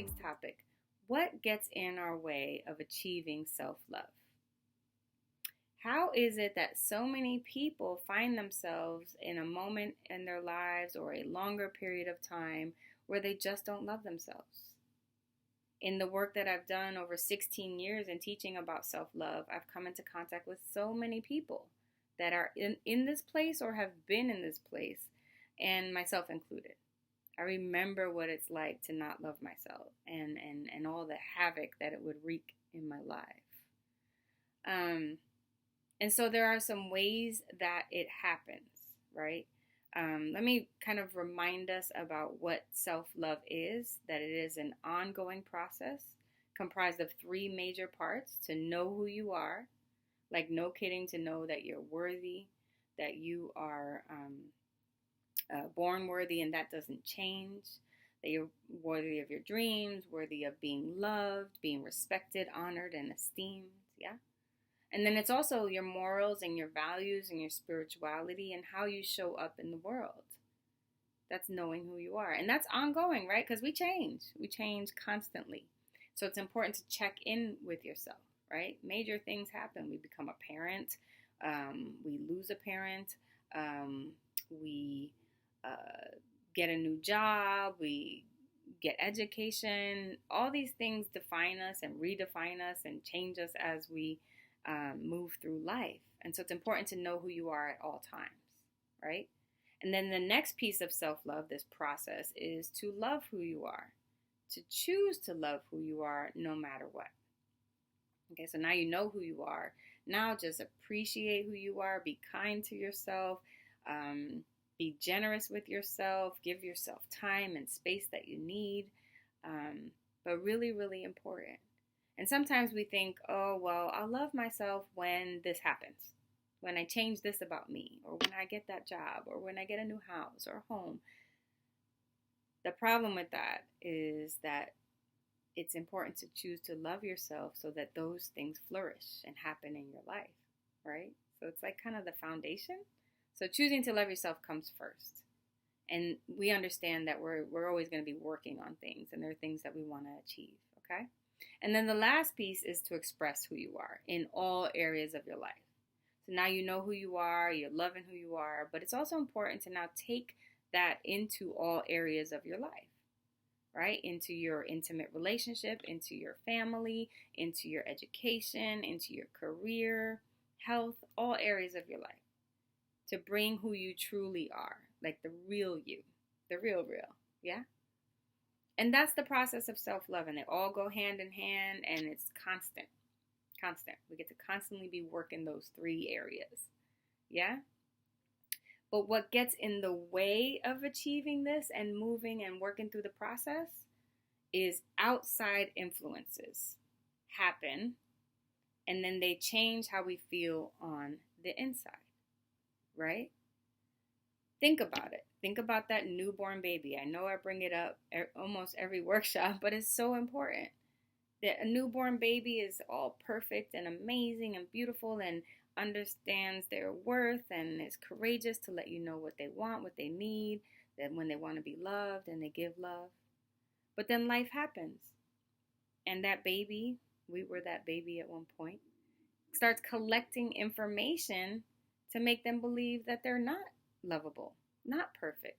week's topic: what gets in our way of achieving self love? How is it that so many people find themselves in a moment in their lives or a longer period of time where they just don't love themselves? In the work that I've done over 16 years in teaching about self love, I've come into contact with so many people that are in this place or have been in this place, and myself included. I remember what it's like to not love myself and all the havoc that it would wreak in my life. And so there are some ways that it happens, right? Let me kind of remind us about what self-love is, that it is an ongoing process comprised of three major parts: to know who you are, like no kidding, to know that you're worthy, that you are born worthy and that doesn't change, that you're worthy of your dreams, worthy of being loved, being respected, honored, and esteemed, yeah? And then it's also your morals and your values and your spirituality and how you show up in the world. That's knowing who you are. And that's ongoing, right? Because we change. We change constantly. So it's important to check in with yourself, right? Major things happen. We become a parent. We lose a parent. We get a new job. We get education. All these things define us and redefine us and change us as we move through life. And so it's important to know who you are at all times, right? And then the next piece of self-love, this process, is to love who you are, to choose to love who you are no matter what. Okay, so now you know who you are. Now just appreciate who you are. Be kind to yourself. Be generous with yourself. Give yourself time and space that you need. But really, really important. And sometimes we think, oh, well, I'll love myself when this happens, when I change this about me, or when I get that job, or when I get a new house or home. The problem with that is that it's important to choose to love yourself so that those things flourish and happen in your life, right? So it's like kind of the foundation. So choosing to love yourself comes first. And we understand that we're always going to be working on things, and there are things that we want to achieve, okay? And then the last piece is to express who you are in all areas of your life. So now you know who you are, you're loving who you are, but it's also important to now take that into all areas of your life, right? Into your intimate relationship, into your family, into your education, into your career, health, all areas of your life. To bring who you truly are, like the real you, the real, yeah? And that's the process of self-love, and they all go hand in hand, and it's constant. We get to constantly be working those three areas, yeah? But what gets in the way of achieving this and moving and working through the process is outside influences happen, and then they change how we feel on the inside, right? Think about it. Think about that newborn baby. I know I bring it up almost every workshop, but it's so important. That a newborn baby is all perfect and amazing and beautiful and understands their worth and is courageous to let you know what they want, what they need, that when they want to be loved and they give love. But then life happens. And that baby, we were that baby at one point, starts collecting information to make them believe that they're not lovable, not perfect.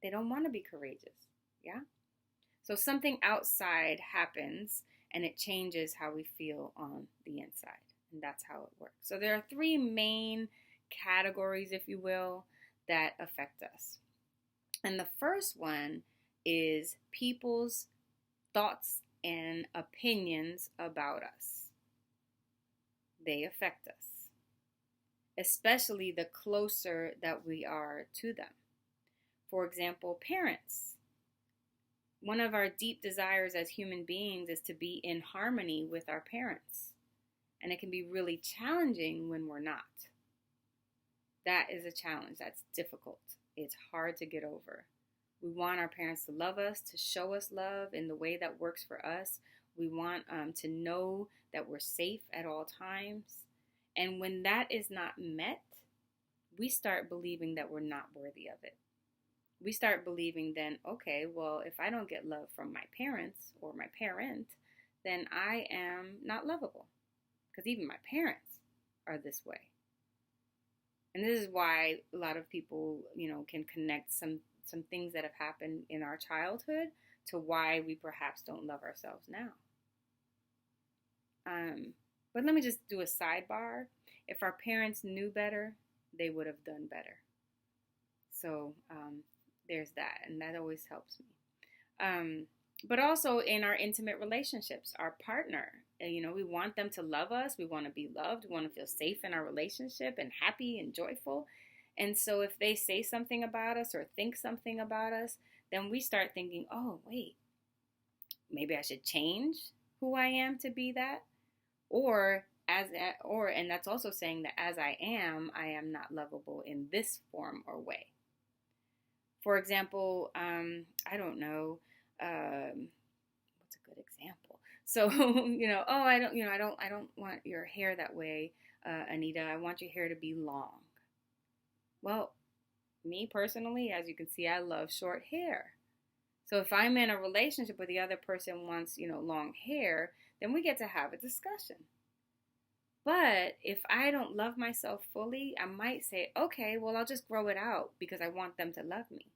They don't want to be courageous, yeah? So something outside happens and it changes how we feel on the inside. And that's how it works. So there are three main categories, if you will, that affect us. And the first one is people's thoughts and opinions about us. They affect us, especially the closer that we are to them. For example, parents. One of our deep desires as human beings is to be in harmony with our parents. And it can be really challenging when we're not. That is a challenge. That's difficult. It's hard to get over. We want our parents to love us, to show us love in the way that works for us. We want to know that we're safe at all times. And when that is not met, we start believing that we're not worthy of it. we start believing then, okay, well, if I don't get love from my parents or my parent, then I am not lovable. Because even my parents are this way. And this is why a lot of people, can connect some things that have happened in our childhood to why we perhaps don't love ourselves now. But let me just do a sidebar. If our parents knew better, they would have done better. So there's that, and that always helps me. But also in our intimate relationships, our partner, we want them to love us. We want to be loved. We want to feel safe in our relationship and happy and joyful. And so if they say something about us or think something about us, then we start thinking, oh, wait, maybe I should change who I am to be that. And that's also saying that as I am not lovable in this form or way. For example, I don't know, what's a good example? So, oh, I don't want your hair that way, Anita. I want your hair to be long. Well, me personally, as you can see, I love short hair. So if I'm in a relationship where the other person wants, long hair, then we get to have a discussion. But if I don't love myself fully, I might say, okay, well, I'll just grow it out because I want them to love me.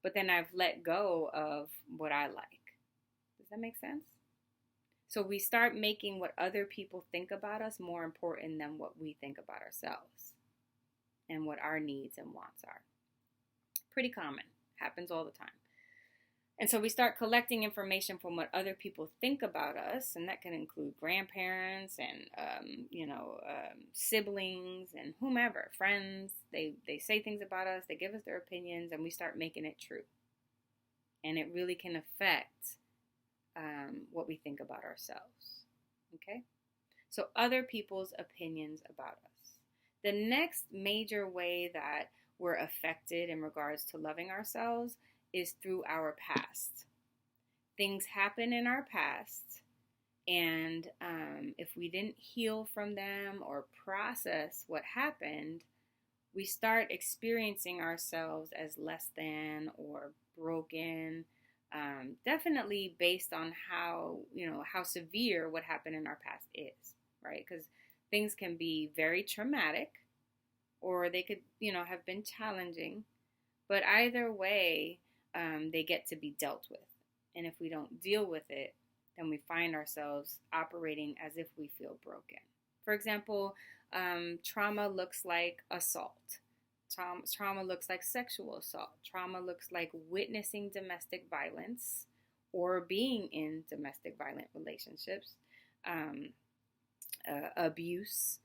But then I've let go of what I like. Does that make sense? So we start making what other people think about us more important than what we think about ourselves and what our needs and wants are. Pretty common. Happens all the time. And so we start collecting information from what other people think about us, and that can include grandparents and, siblings and whomever, friends. They say things about us, they give us their opinions, and we start making it true. And it really can affect what we think about ourselves. Okay? So other people's opinions about us. The next major way that we're affected in regards to loving ourselves is through our past. Things happen in our past, and if we didn't heal from them or process what happened, we start experiencing ourselves as less than or broken, definitely based on how severe what happened in our past is, right? Because things can be very traumatic, or they could, have been challenging, but either way, they get to be dealt with. And if we don't deal with it, then we find ourselves operating as if we feel broken. For example, trauma looks like assault. Trauma looks like sexual assault. Trauma looks like witnessing domestic violence or being in domestic violent relationships. Abuse.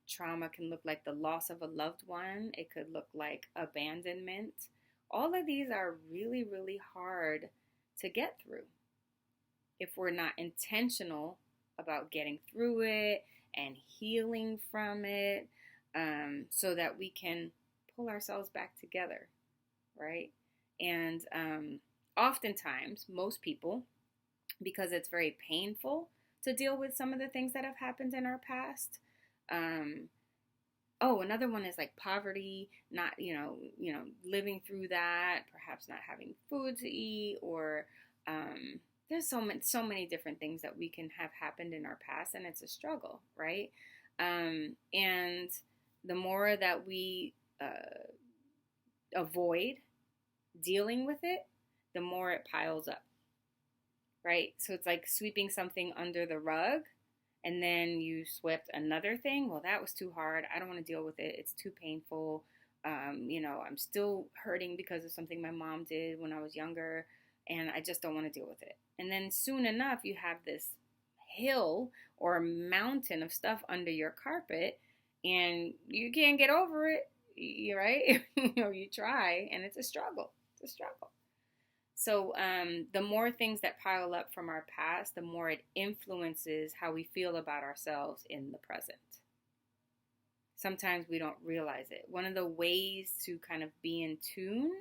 Trauma can look like the loss of a loved one. It could look like abandonment. All of these are really, really hard to get through if we're not intentional about getting through it and healing from it, so that we can pull ourselves back together, right? And oftentimes, most people, because it's very painful to deal with some of the things that have happened in our past. Another one is like poverty, not, living through that, perhaps not having food to eat, or there's so many different things that we can have happened in our past, and it's a struggle, right? And the more that we avoid dealing with it, the more it piles up, right? So it's like sweeping something under the rug, and then you swept another thing. Well, that was too hard. I don't want to deal with it. It's too painful. I'm still hurting because of something my mom did when I was younger, and I just don't want to deal with it. And then soon enough, you have this hill or mountain of stuff under your carpet, and you can't get over it, right? You try, and it's a struggle. It's a struggle. So the more things that pile up from our past, the more it influences how we feel about ourselves in the present. Sometimes we don't realize it. One of the ways to kind of be in tune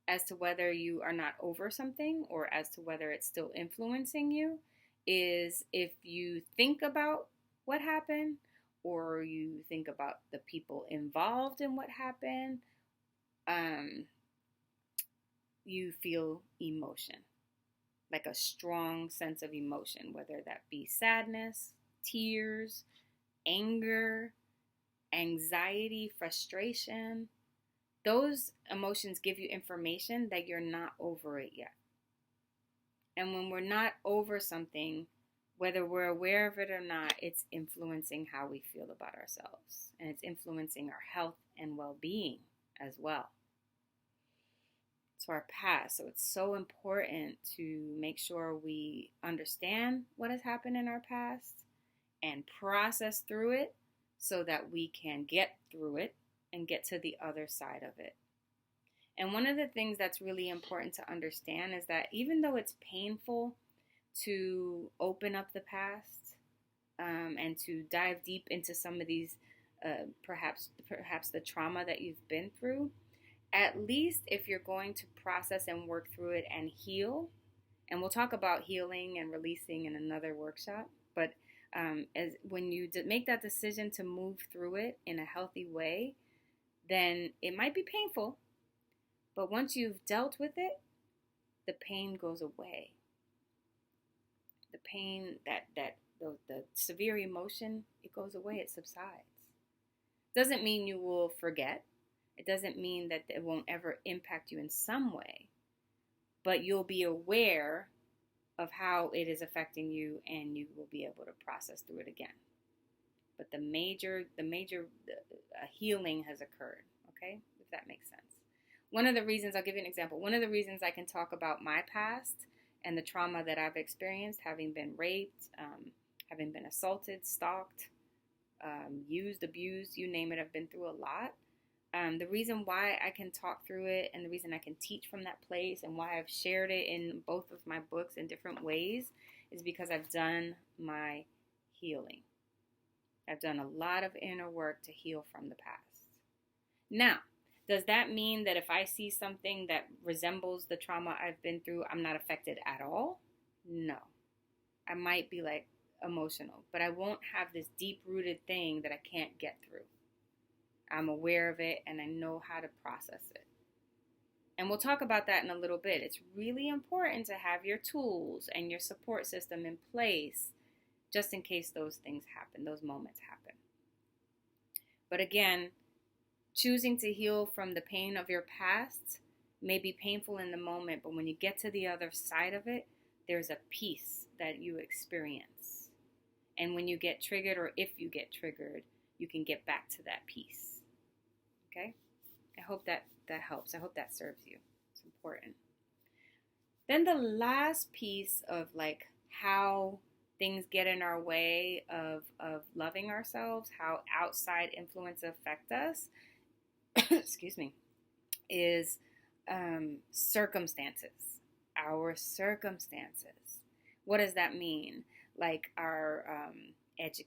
as to whether you are not over something or as to whether it's still influencing you is if you think about what happened, or you think about the people involved in what happened, you feel emotion, like a strong sense of emotion, whether that be sadness, tears, anger, anxiety, frustration. Those emotions give you information that you're not over it yet. And when we're not over something, whether we're aware of it or not, it's influencing how we feel about ourselves. And it's influencing our health and well-being as well. So our past. So it's so important to make sure we understand what has happened in our past and process through it so that we can get through it and get to the other side of it. And one of the things that's really important to understand is that even though it's painful to open up the past and to dive deep into some of these, perhaps the trauma that you've been through, at least if you're going to process and work through it and heal, and we'll talk about healing and releasing in another workshop, but as when you make that decision to move through it in a healthy way, then it might be painful, but once you've dealt with it, the pain goes away. The pain, the severe emotion, it goes away, it subsides. Doesn't mean you will forget. It doesn't mean that it won't ever impact you in some way, but you'll be aware of how it is affecting you and you will be able to process through it again. But the major healing has occurred, okay? If that makes sense. One of the reasons, I'll give you an example. One of the reasons I can talk about my past and the trauma that I've experienced, having been raped, having been assaulted, stalked, used, abused, you name it, I've been through a lot. The reason why I can talk through it and the reason I can teach from that place and why I've shared it in both of my books in different ways is because I've done my healing. I've done a lot of inner work to heal from the past. Now, does that mean that if I see something that resembles the trauma I've been through, I'm not affected at all? No. I might be like emotional, but I won't have this deep-rooted thing that I can't get through. I'm aware of it and I know how to process it. And we'll talk about that in a little bit. It's really important to have your tools and your support system in place just in case those things happen, those moments happen. But again, choosing to heal from the pain of your past may be painful in the moment, but when you get to the other side of it, there's a peace that you experience. And when you get triggered, or if you get triggered, you can get back to that peace. Okay? I hope that helps. I hope that serves you. It's important. Then the last piece of like how things get in our way of loving ourselves, how outside influence affect us, excuse me, is circumstances. Our circumstances. What does that mean? Like our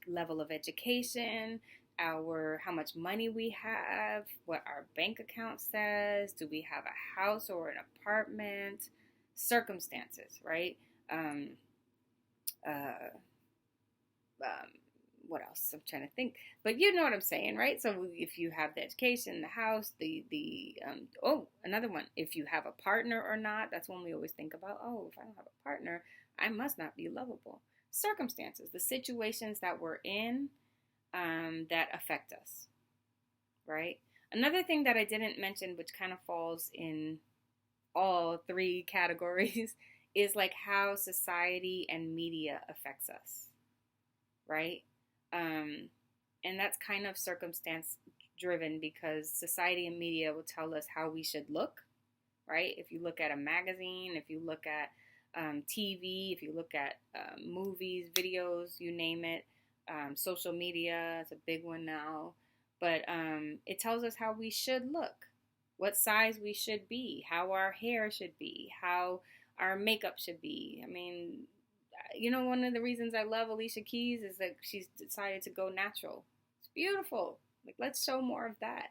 level of education, how much money we have, what our bank account says, do we have a house or an apartment, circumstances, right? What else? I'm trying to think, but you know what I'm saying, right? So if you have the education, the house, another one, if you have a partner or not, that's one we always think about. Oh, if I don't have a partner, I must not be lovable. Circumstances, the situations that we're in, that affect us, right? Another thing that I didn't mention, which kind of falls in all three categories, is like how society and media affects us, right? And that's kind of circumstance driven because society and media will tell us how we should look, right? If you look at a magazine, if you look at TV, if you look at movies, videos, you name it, social media is a big one now, but it tells us how we should look, what size we should be, how our hair should be, how our makeup should be. I mean, you know, one of the reasons I love Alicia Keys is that she's decided to go natural. It's beautiful. Like, let's show more of that.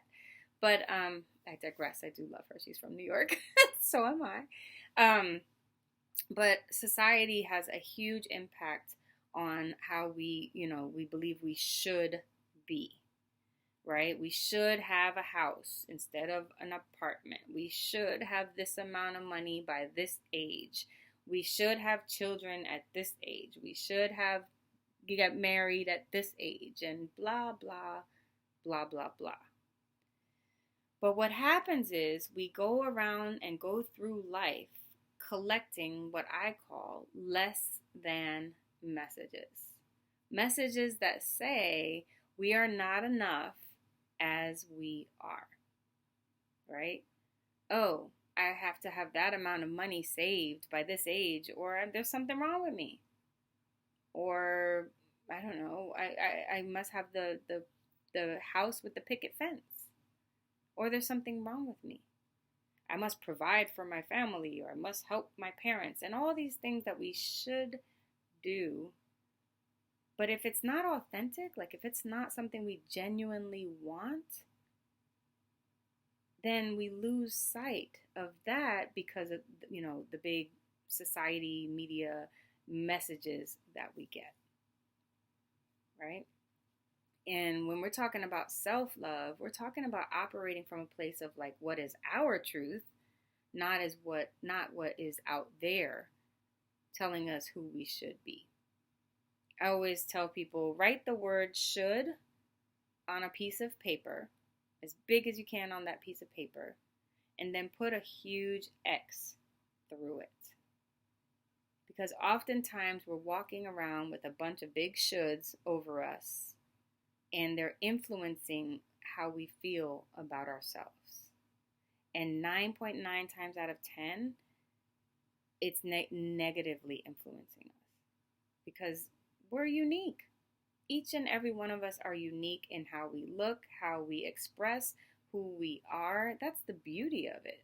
But I digress. I do love her. She's from New York. So am I. But society has a huge impact on how we believe we should be. right? We should have a house instead of an apartment. We should have this amount of money by this age. We should have children at this age. We should have get married at this age and blah, blah, blah, blah, blah. But what happens is we go around and go through life collecting what I call less than messages. Messages that say we are not enough as we are, right? Oh, I have to have that amount of money saved by this age, or there's something wrong with me. Or I don't know, I must have the house with the picket fence. Or there's something wrong with me. I must provide for my family, or I must help my parents, and all these things that we should do. But if it's not authentic, like if it's not something we genuinely want, then we lose sight of that because of, the big society media messages that we get, right? And when we're talking about self-love, we're talking about operating from a place of like what is our truth, not what is out there telling us who we should be. I always tell people, write the word should on a piece of paper, as big as you can on that piece of paper, and then put a huge X through it. Because oftentimes we're walking around with a bunch of big shoulds over us, and they're influencing how we feel about ourselves. And 9.9 times out of 10, it's negatively influencing us. Because we're unique. Each and every one of us are unique in how we look, how we express who we are. That's the beauty of it.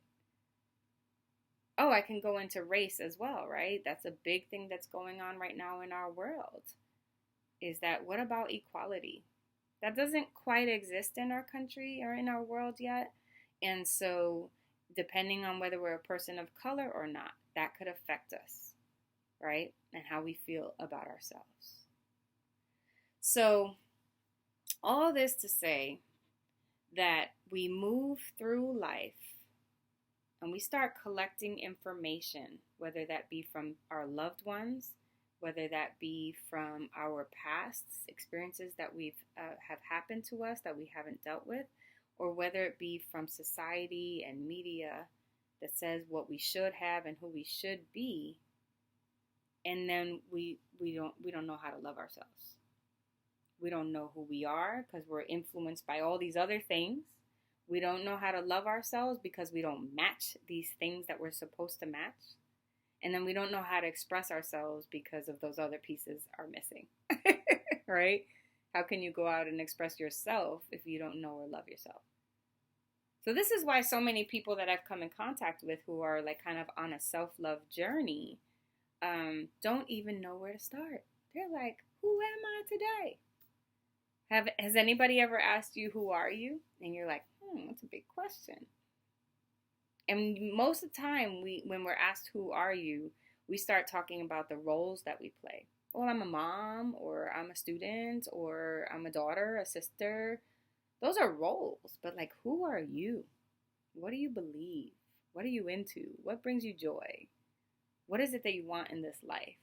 Oh, I can go into race as well, right? That's a big thing that's going on right now in our world. Is that what about equality? That doesn't quite exist in our country or in our world yet. And so, depending on whether we're a person of color or not, that could affect us, right? And how we feel about ourselves. So, all this to say that we move through life and we start collecting information, whether that be from our loved ones, whether that be from our past experiences that have happened to us that we haven't dealt with, or whether it be from society and media that says what we should have and who we should be, and then we don't know how to love ourselves. We don't know who we are because we're influenced by all these other things. We don't know how to love ourselves because we don't match these things that we're supposed to match. And then we don't know how to express ourselves because of those other pieces are missing, right? How can you go out and express yourself if you don't know or love yourself? So this is why so many people that I've come in contact with who are like kind of on a self-love journey don't even know where to start. They're like, who am I today? Has anybody ever asked you, who are you? And you're like, that's a big question. And most of the time, when we're asked, who are you, we start talking about the roles that we play. Well, I'm a mom, or I'm a student, or I'm a daughter, a sister. Those are roles. But like, who are you? What do you believe? What are you into? What brings you joy? What is it that you want in this life?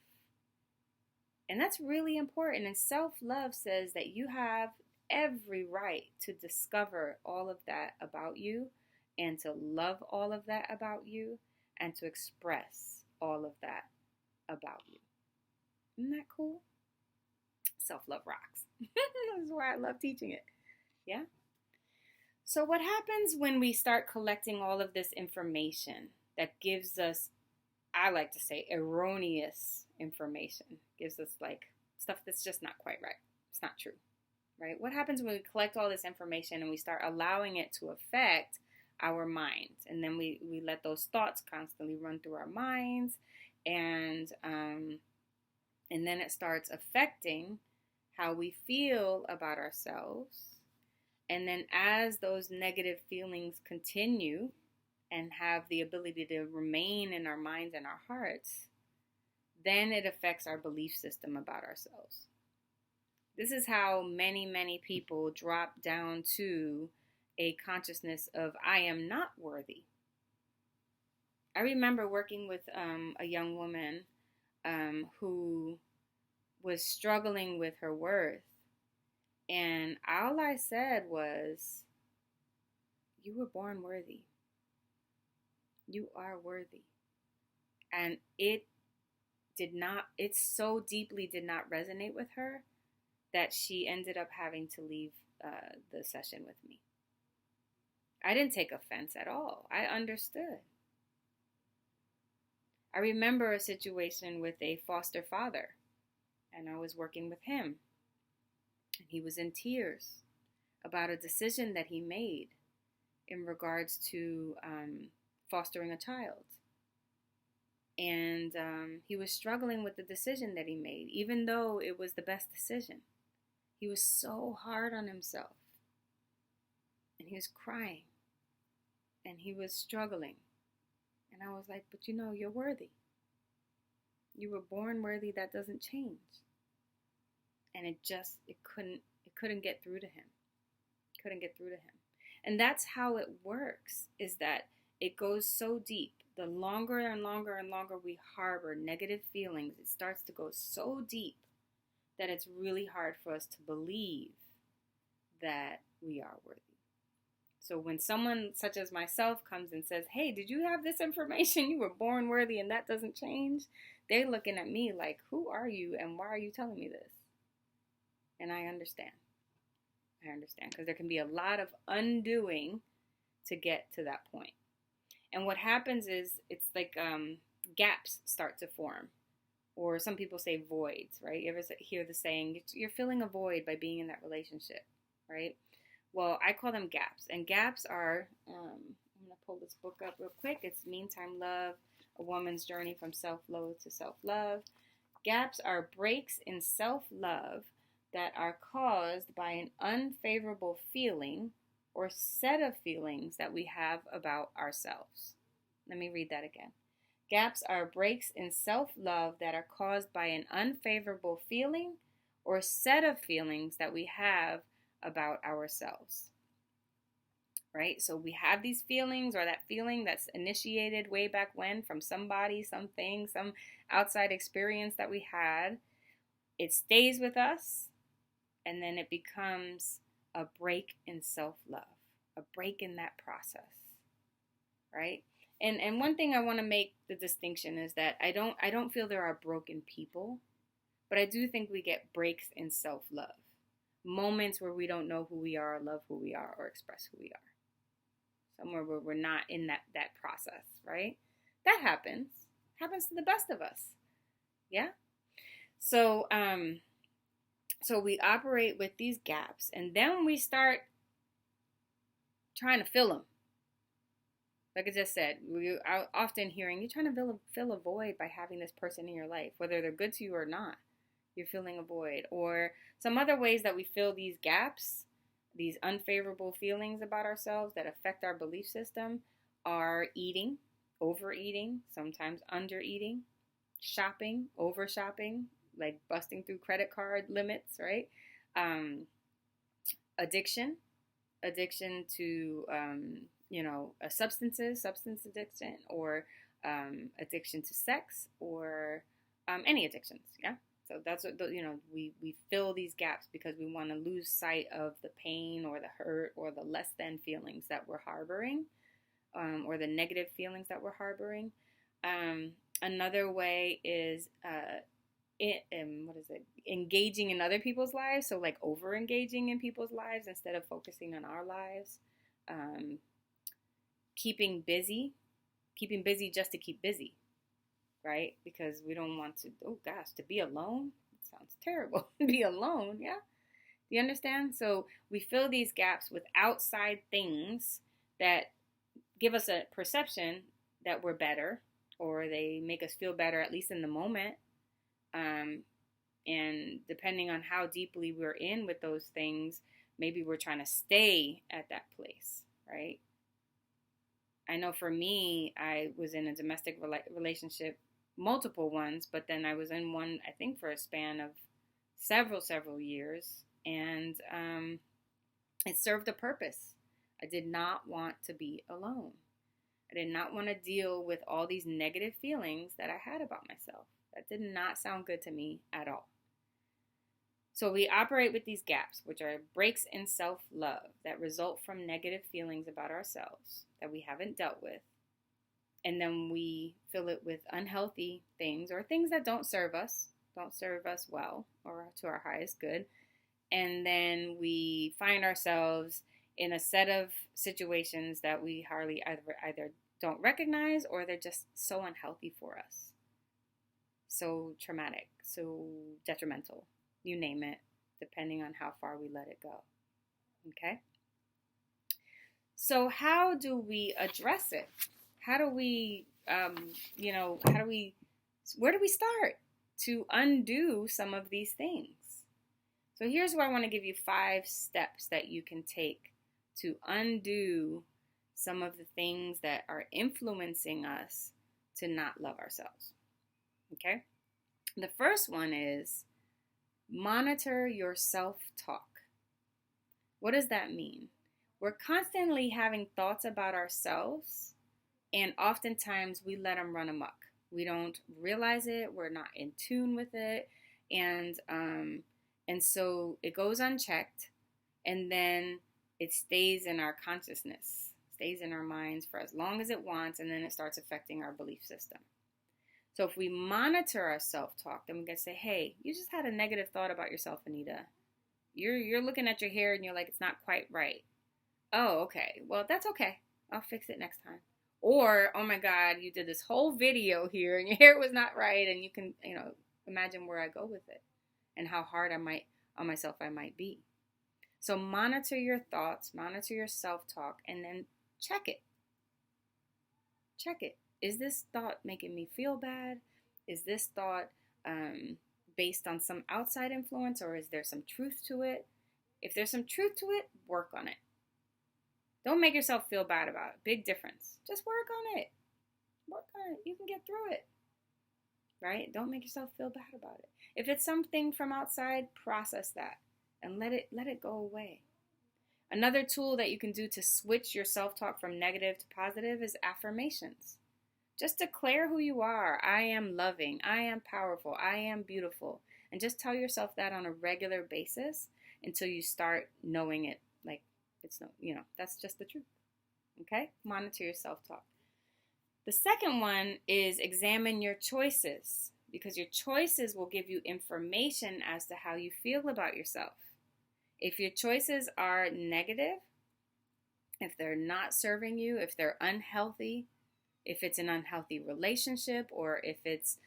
And that's really important. And self-love says that you have every right to discover all of that about you, and to love all of that about you, and to express all of that about you. Isn't that cool? Self-love rocks. This is why I love teaching it. Yeah? So what happens when we start collecting all of this information that gives us, I like to say, erroneous information? Gives us like stuff that's just not quite right. It's not true, right? What happens when we collect all this information and we start allowing it to affect our minds, and then we let those thoughts constantly run through our minds, and then it starts affecting how we feel about ourselves, and then as those negative feelings continue and have the ability to remain in our minds and our hearts, then it affects our belief system about ourselves. This is how many, many people drop down to a consciousness of I am not worthy. I remember working with a young woman who was struggling with her worth. And all I said was, you were born worthy. You are worthy. And it so deeply did not resonate with her that she ended up having to leave the session with me. I didn't take offense at all. I understood. I remember a situation with a foster father, and I was working with him. And he was in tears about a decision that he made in regards to fostering a child. And he was struggling with the decision that he made, even though it was the best decision. He was so hard on himself. And he was crying. And he was struggling. And I was like, but you're worthy. You were born worthy. That doesn't change. And it couldn't get through to him. Couldn't get through to him. And that's how it works, is that it goes so deep. The longer and longer and longer we harbor negative feelings, it starts to go so deep that it's really hard for us to believe that we are worthy. So when someone such as myself comes and says, hey, did you have this information? You were born worthy and that doesn't change. They're looking at me like, who are you and why are you telling me this? And I understand. Because there can be a lot of undoing to get to that point. And what happens is it's like gaps start to form. Or some people say voids, right? You ever hear the saying, you're filling a void by being in that relationship, right? Well, I call them gaps. And gaps are, I'm going to pull this book up real quick. It's Meantime Love, A Woman's Journey from Self-Loathe to Self-Love. Gaps are breaks in self-love that are caused by an unfavorable feeling or set of feelings that we have about ourselves. Let me read that again. Gaps are breaks in self-love that are caused by an unfavorable feeling or set of feelings that we have about ourselves. Right? So we have these feelings, or that feeling that's initiated way back when from somebody, something, some outside experience that we had. It stays with us, and then it becomes a break in self-love, a break in that process. Right? And one thing I want to make the distinction is that I don't feel there are broken people, but I do think we get breaks in self-love. Moments where we don't know who we are, love who we are, or express who we are. Somewhere where we're not in that process, right? That happens. Happens to the best of us. Yeah? So we operate with these gaps, and then we start trying to fill them. Like I just said, we are often hearing, you're trying to fill a void by having this person in your life, whether they're good to you or not. You're filling a void. Or some other ways that we fill these gaps, these unfavorable feelings about ourselves that affect our belief system, are eating, overeating, sometimes undereating, shopping, over shopping, like busting through credit card limits, right? Addiction to a substance addiction, or addiction to sex, or any addictions. Yeah. So that's what we fill these gaps because we want to lose sight of the pain or the hurt or the less than feelings that we're harboring, or the negative feelings that we're harboring. Another way is engaging in other people's lives. So like over engaging in people's lives instead of focusing on our lives. Keeping busy just to keep busy, right? Because we don't want to, to be alone. It sounds terrible. Be alone, yeah? Do you understand? So we fill these gaps with outside things that give us a perception that we're better, or they make us feel better, at least in the moment. And depending on how deeply we're in with those things, maybe we're trying to stay at that place, right? I know for me, I was in a domestic relationship, multiple ones, but then I was in one, I think, for a span of several years, and it served a purpose. I did not want to be alone. I did not want to deal with all these negative feelings that I had about myself. That did not sound good to me at all. So we operate with these gaps, which are breaks in self-love that result from negative feelings about ourselves that we haven't dealt with. And then we fill it with unhealthy things or things that don't serve us well or to our highest good. And then we find ourselves in a set of situations that we hardly either don't recognize, or they're just so unhealthy for us. So traumatic, so detrimental, you name it, depending on how far we let it go. Okay? So how do we address it? How do we, where do we start to undo some of these things? So here's where I want to give you 5 steps that you can take to undo some of the things that are influencing us to not love ourselves. Okay? The first one is monitor your self-talk. What does that mean? We're constantly having thoughts about ourselves, and oftentimes we let them run amok. We don't realize it. We're not in tune with it. And so it goes unchecked, and then it stays in our consciousness, stays in our minds for as long as it wants, and then it starts affecting our belief system. So if we monitor our self-talk, then we can say, hey, you just had a negative thought about yourself, Anita. You're looking at your hair and you're like, it's not quite right. Oh, okay. Well, that's okay. I'll fix it next time. Or, oh my God, you did this whole video here and your hair was not right, and you can, imagine where I go with it and how hard on myself I might be. So monitor your thoughts, monitor your self-talk, and then check it. Check it. Is this thought making me feel bad? Is this thought based on some outside influence, or is there some truth to it? If there's some truth to it, work on it. Don't make yourself feel bad about it. Big difference. Just work on it. Work on it. You can get through it. Right? Don't make yourself feel bad about it. If it's something from outside, process that and let it go away. Another tool that you can do to switch your self-talk from negative to positive is affirmations. Just declare who you are. I am loving. I am powerful. I am beautiful. And just tell yourself that on a regular basis until you start knowing it. Like, it's no, that's just the truth. Okay? Monitor your self-talk. The second one is examine your choices, because your choices will give you information as to how you feel about yourself. If your choices are negative, if they're not serving you, if they're unhealthy, if it's an unhealthy relationship, or if it's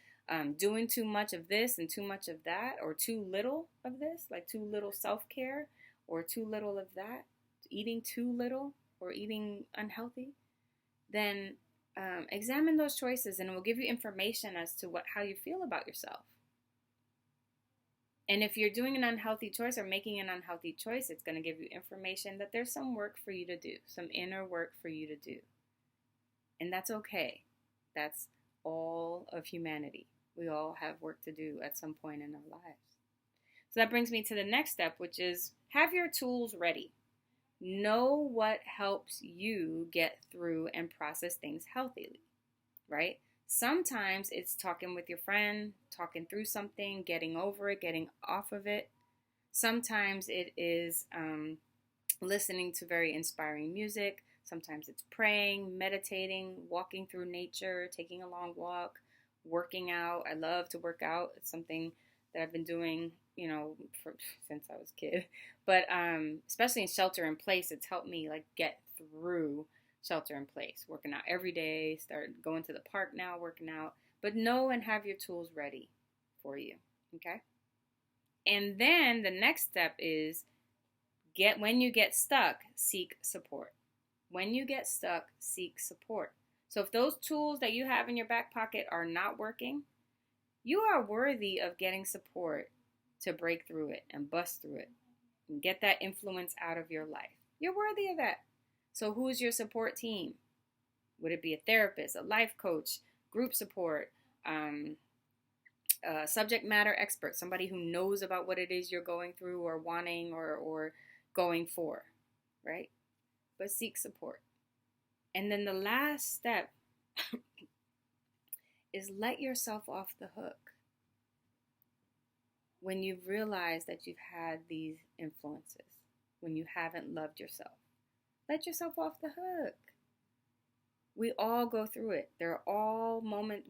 doing too much of this and too much of that, or too little of this, like too little self-care, or too little of that, eating too little or eating unhealthy, then examine those choices, and it will give you information as to how you feel about yourself. And if you're doing an unhealthy choice or making an unhealthy choice, it's going to give you information that there's some work for you to do, some inner work for you to do. And that's okay. That's all of humanity. We all have work to do at some point in our lives. So that brings me to the next step, which is have your tools ready. Know what helps you get through and process things healthily, right? Sometimes it's talking with your friend, talking through something, getting over it, getting off of it. Sometimes it is listening to very inspiring music. Sometimes it's praying, meditating, walking through nature, taking a long walk, working out. I love to work out. It's something that I've been doing, since I was a kid. But especially in shelter in place, it's helped me get through shelter in place. Working out every day, start going to the park now, working out. But know and have your tools ready for you, okay? And then the next step is when you get stuck, seek support. When you get stuck, seek support. So if those tools that you have in your back pocket are not working, you are worthy of getting support to break through it and bust through it and get that influence out of your life. You're worthy of that. So who's your support team? Would it be a therapist, a life coach, group support, subject matter expert, somebody who knows about what it is you're going through or wanting or going for, right? But seek support. And then the last step is let yourself off the hook. When you've realized that you've had these influences, when you haven't loved yourself, let yourself off the hook. We all go through it. We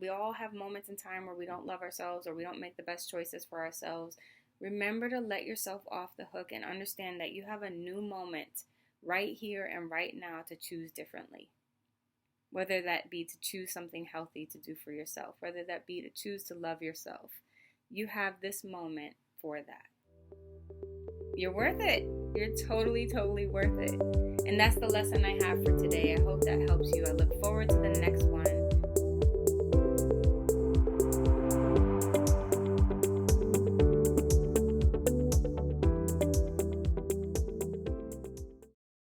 all have moments in time where we don't love ourselves or we don't make the best choices for ourselves. Remember to let yourself off the hook and understand that you have a new moment right here and right now to choose differently. Whether that be to choose something healthy to do for yourself, whether that be to choose to love yourself. You have this moment for that. You're worth it. You're totally, totally worth it. And that's the lesson I have for today. I hope that helps you. I look forward to the next one.